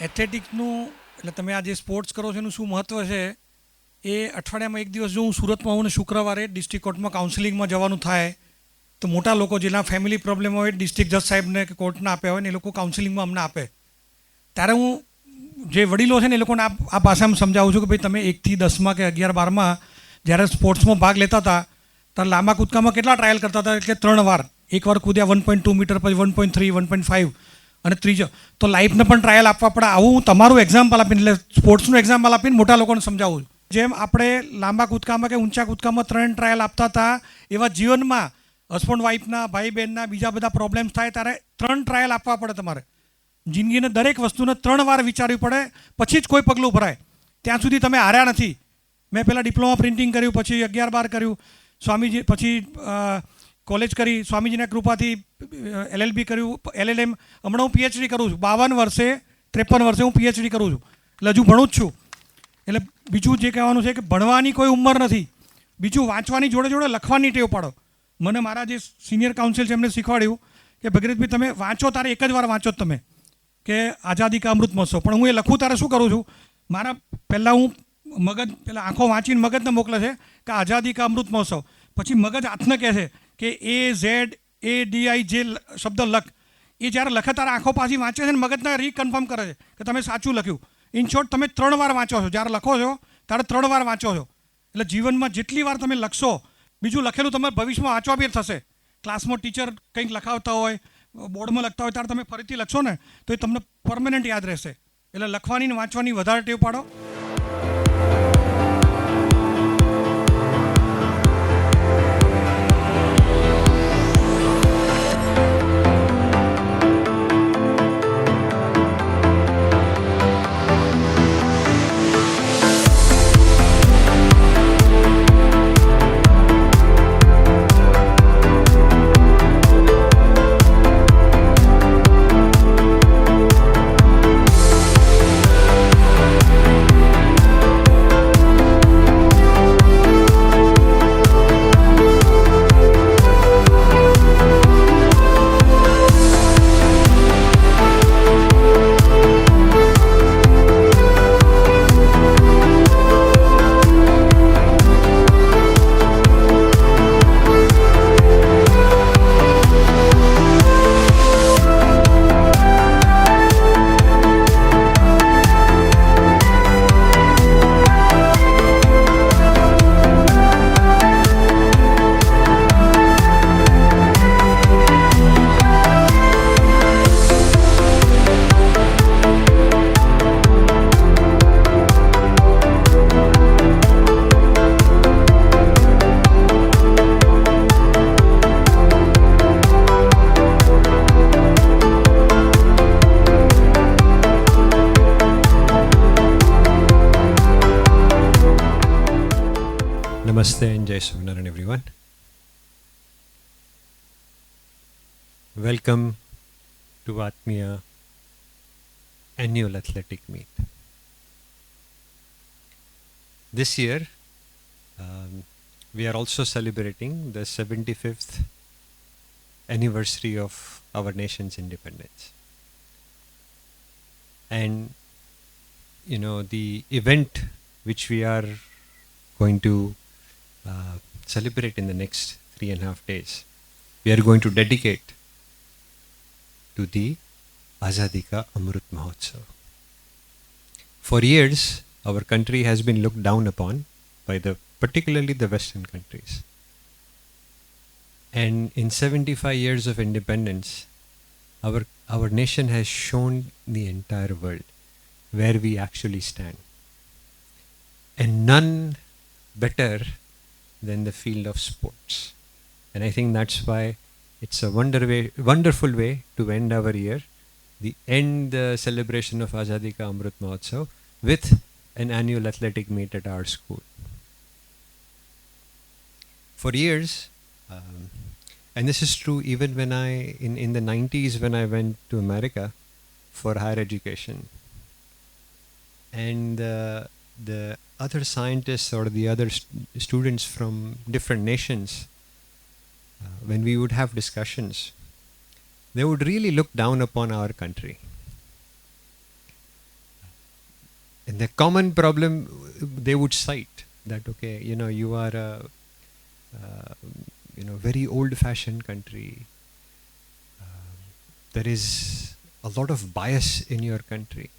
એથ્લેટિક્સનું એટલે તમે આ જે સ્પોર્ટ્સ કરો છો એનું શું મહત્ત્વ છે એ અઠવાડિયામાં એક દિવસ જો હું સુરતમાં આવું ને શુક્રવારે ડિસ્ટ્રિક્ટ કોર્ટમાં કાઉન્સિલિંગમાં જવાનું થાય તો મોટા લોકો જેના ફેમિલી પ્રોબ્લેમ હોય ડિસ્ટ્રિક્ટ જજ સાહેબને કે કોર્ટના આપ્યા હોય ને એ લોકો કાઉન્સિલિંગમાં અમને આપે ત્યારે હું જે વડીલો છે ને એ લોકોને આ ભાષામાં સમજાવું છું કે ભાઈ તમે 1 થી 10માં કે 11 12માં જ્યારે સ્પોર્ટ્સમાં ભાગ લેતા હતા ત્યારે લાંબા કૂદકામાં કેટલા ટ્રાયલ કરતા હતા એટલે 3 વાર એકવાર કૂદ્યા 1.2 મીટર પછી 1.3 1.5 અને ત્રીજો તો લાઈફને પણ ટ્રાયલ આપવા પડે. આવું હું તમારું એક્ઝામ્પલ આપીને એટલે સ્પોર્ટ્સનું એક્ઝામ્પલ આપીને મોટા લોકોને સમજાવું છું. જેમ આપણે લાંબા કૂદકામાં કે ઊંચા કૂદકામાં 3 ટ્રાયલ આપતા હતા એવા જીવનમાં હસબન્ડ વાઈફના ભાઈ બહેનના બીજા બધા પ્રોબ્લેમ્સ થાય ત્યારે 3 ટ્રાયલ આપવા પડે. તમારે જિંદગીને દરેક વસ્તુને 3 વાર વિચારવી પડે પછી જ કોઈ પગલું ભરાય. ત્યાં સુધી તમે હાર્યા નથી. મેં પહેલાં ડિપ્લોમા પ્રિન્ટિંગ કર્યું, પછી 11-12 કર્યું, સ્વામીજી પછી કોલેજ કરી, સ્વામીજીના કૃપાથી LLB કર્યું, LLM, હમણાં હું PhD કરું છું. 52 વર્ષે 53 વર્ષે હું PhD કરું છું એટલે હજુ ભણું જ છું. એટલે બીજું જે કહેવાનું છે કે ભણવાની કોઈ ઉંમર નથી. બીજું વાંચવાની જોડે જોડે લખવાની ટેવ પાડો. મને મારા જે સિનિયર કાઉન્સિલ છે એમને શીખવાડ્યું કે ભગીરથભાઈ તમે વાંચો તારે એક જ વાર વાંચો જ તમે કે આઝાદી કા અમૃત મહોત્સવ, પણ હું એ લખું ત્યારે શું કરું છું મારા પહેલાં હું મગજ પહેલાં આંખો વાંચીને મગજને મોકલે છે કે આઝાદી કા અમૃત મહોત્સવ, પછી મગજ હાથને કહે છે કે AZADI જે શબ્દ લખ એ જ્યારે લખે ત્યારે આંખો પાછી વાંચે છે ને મગજને રીકન્ફર્મ કરે છે કે તમે સાચું લખ્યું. ઇન શોર્ટ તમે 3 વાર વાંચો છો. જ્યારે લખો છો ત્યારે 3 વાર વાંચો છો. એટલે જીવનમાં જેટલી વાર તમે લખશો બીજું લખેલું તમારે ભવિષ્યમાં વાંચવા બી થશે. ક્લાસમાં ટીચર કંઈક લખાવતા હોય, બોર્ડમાં લખતા હોય ત્યારે તમે ફરીથી લખશો ને તો એ તમને પરમેનન્ટ યાદ રહેશે. એટલે લખવાની ને વાંચવાની વધારે ટેવ પાડો. Namaste and Jai Swaminarayan everyone. Welcome to Atmiya annual athletic meet. This year we are also celebrating the 75th anniversary of our nation's independence. And you know, the event which we are going to celebrate in the next 3.5 days, we are going to dedicate to the Azadi Ka Amrit Mahotsav. For years, our country has been looked down upon by particularly the Western countries. And in 75 years of independence, our nation has shown the entire world where we actually stand. And none better than the field of sports. And I think that's why it's a wonderful way to end our year, the celebration of Azadi Ka Amrit Mahotsav with an annual athletic meet at our school. For years, and this is true even when in the 90s when I went to America for higher education, and the other scientists or the other students from different nations, when we would have discussions, they would really look down upon our country. And the common problem they would cite that, okay, you are a very old-fashioned country. There is a lot of bias in your country.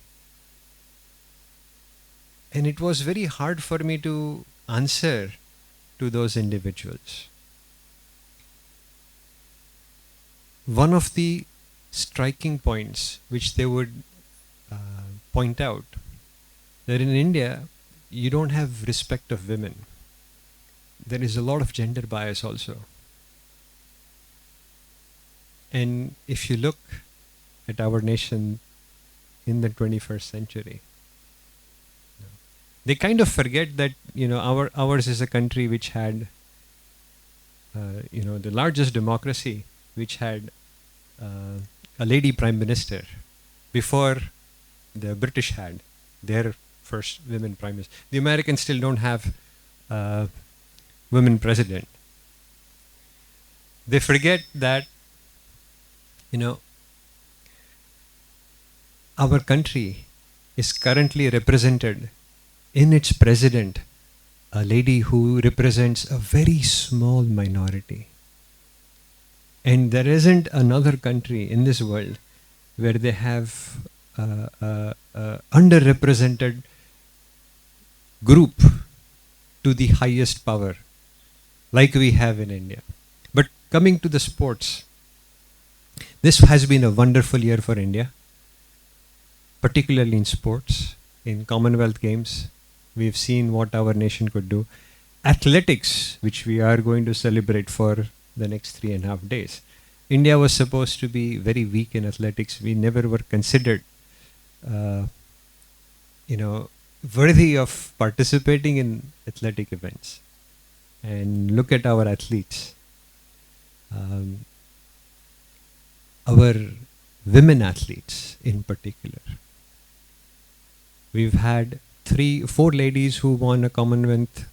And it was very hard for me to answer to those individuals. One of the striking points which they would point out, that in India, you don't have respect of women. There is a lot of gender bias also. And if you look at our nation in the 21st century, they kind of forget that ours is a country which had the largest democracy, which had a lady prime minister before the British had their first women prime minister. The Americans still don't have women president. They forget that our country is currently represented in its president a lady who represents a very small minority. And there isn't another country in this world where they have underrepresented group to the highest power like we have in India. But coming to the sports, this has been a wonderful year for India, particularly in sports, in Commonwealth Games. We've seen what our nation could do. Athletics, which we are going to celebrate for the next 3.5 days. India was supposed to be very weak in athletics. We never were considered, worthy of participating in athletic events. And look at our athletes. Our women athletes in particular. We've had 4 ladies who won a Commonwealth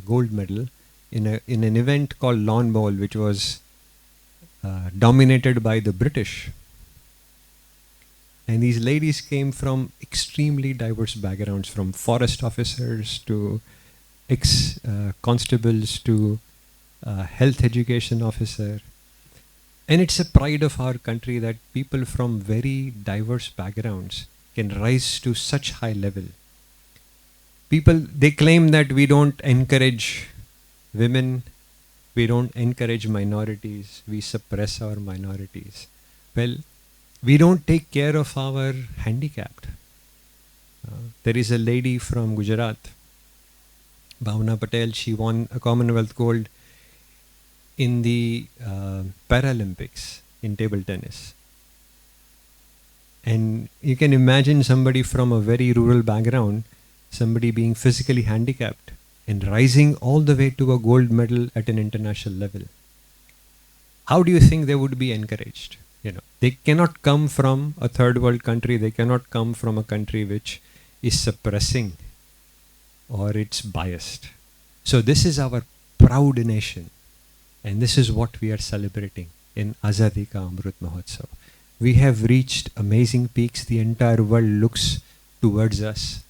gold medal in an event called lawn bowl, which was dominated by the British. And these ladies came from extremely diverse backgrounds, from forest officers to ex-constables to health education officer. And it's a pride of our country that people from very diverse backgrounds can rise to such high level. They claim that we don't encourage women, we don't encourage minorities, we suppress our minorities. Well, we don't take care of our handicapped. There is a lady from Gujarat, Bhavna Patel. She won a Commonwealth gold in the Paralympics in table tennis. And you can imagine somebody from a very rural background, somebody being physically handicapped and rising all the way to a gold medal at an international level. How do you think they would be encouraged? They cannot come from a third world country. They cannot come from a country which is suppressing or it's biased. So this is our proud nation. And this is what we are celebrating in Azadi Ka Amrit Mahotsav. We have reached amazing peaks. The entire world looks towards us.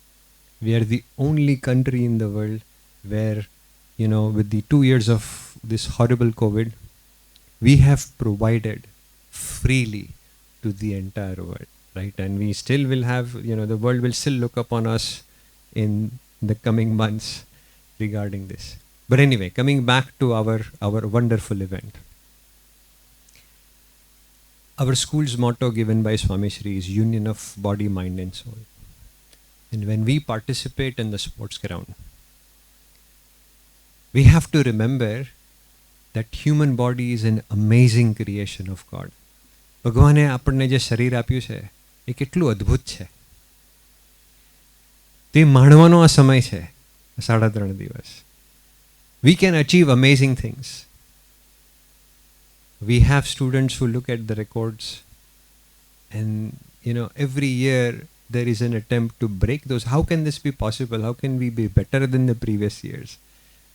We are the only country in the world where, with the 2 years of this horrible COVID, we have provided freely to the entire world, right? And we still will have, the world will still look upon us in the coming months regarding this. But anyway, coming back to our wonderful event. Our school's motto given by Swami Shri is union of body, mind and soul. And when we participate in the sports ground, we have to remember that human body is an amazing creation of God. ભગવાને આપણને જે શરીર આપ્યું છે એ કેટલું અદ્ભુત છે. તે માણવાનો આ સમય છે, 3.5 દિવસ. We can achieve amazing things. We have students who look at the records and every year there is an attempt to break those. How can this be possible? How can we be better than the previous years?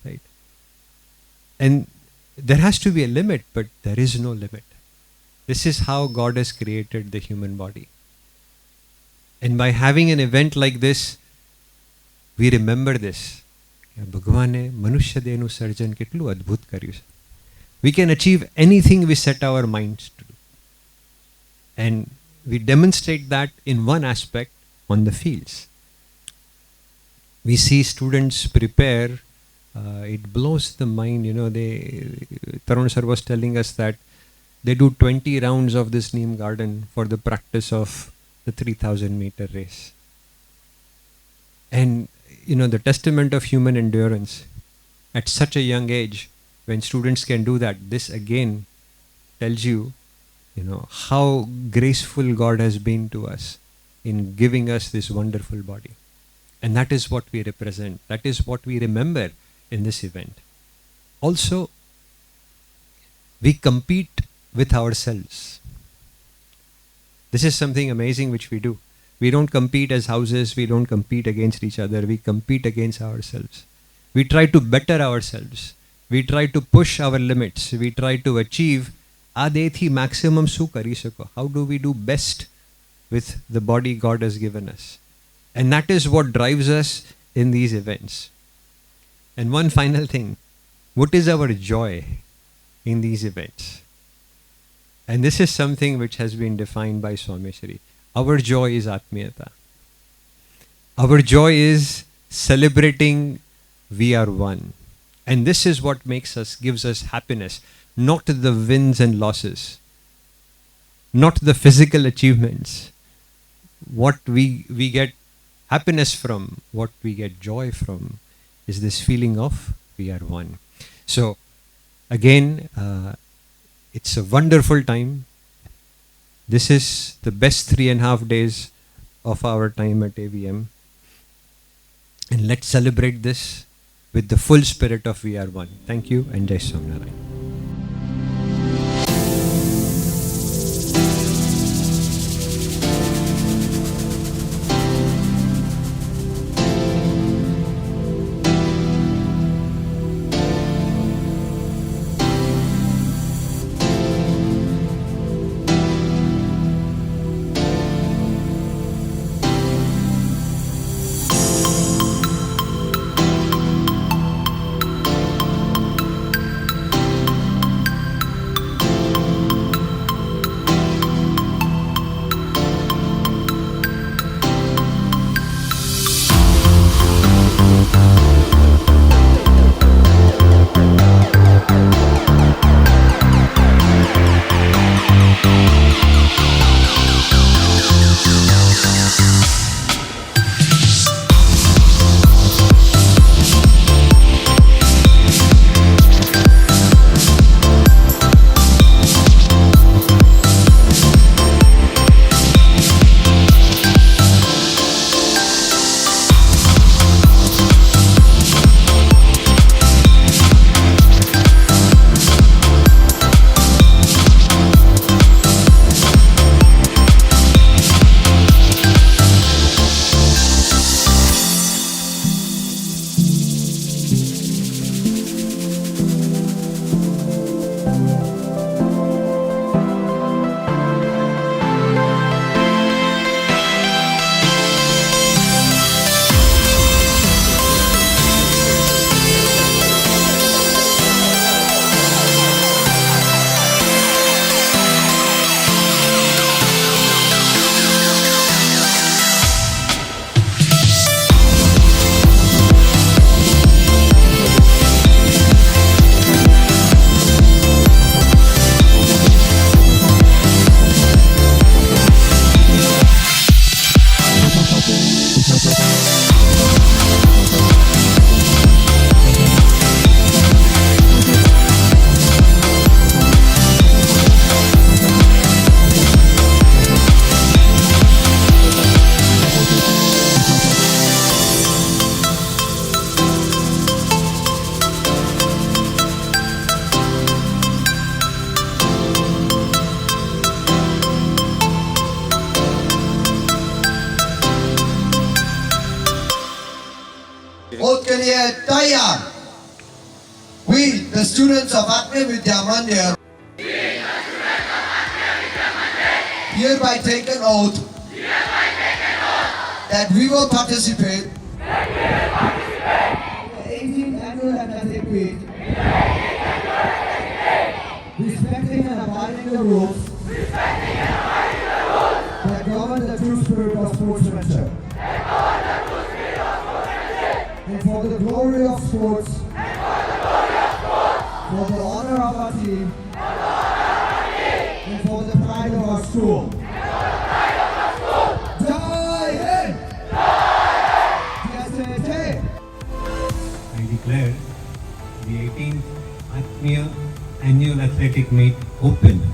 Right? And there has to be a limit, but there is no limit. This is how God has created the human body. And by having an event like this, we remember this. ભગવાને મનુષ્ય દેહનું સર્જન કેટલું અદ્ભુત કર્યું છે. We can achieve anything we set our minds to do. And we demonstrate that in one aspect on the fields. We see students prepare. It blows the mind. Tarun sir was telling us that they do 20 rounds of this Neem garden for the practice of the 3,000 meter race. And the testament of human endurance at such a young age, when students can do that, this again tells you, how graceful God has been to us in giving us this wonderful body. And that is what we represent. That is what we remember in this event. Also, we compete with ourselves. This is something amazing which we do. We don't compete as houses. We don't compete against each other. We compete against ourselves. We try to better ourselves. We try to push our limits. We try to achieve adethi maximum su kari sako. How do we do best with the body God has given us? And that is what drives us in these events. And one final thing, what is our joy in these events? And this is something which has been defined by Swami Shri. Our joy is Atmiyata. Our joy is celebrating we are one. And this is what gives us happiness, not the wins and losses, not the physical achievements. What we get happiness from, what we get joy from, is this feeling of we are one. So again, it's a wonderful time. This is the best 3.5 days of our time at AVM. And let's celebrate this with the full spirit of we are one. Thank you and Jai Swaminarayan. के लिए तैयार. We, the students of Atmiya Vidya Mandir, hereby take an oath that we will participate in the 18th Annual Athletic Meet, respecting and abiding the rules that govern the true spirit of sportsmanship. And for the glory of sports, for the honor of our team, and for the pride of our school. Jai Hind! Jai! I declare the 18th Atmiya Annual Athletic Meet open.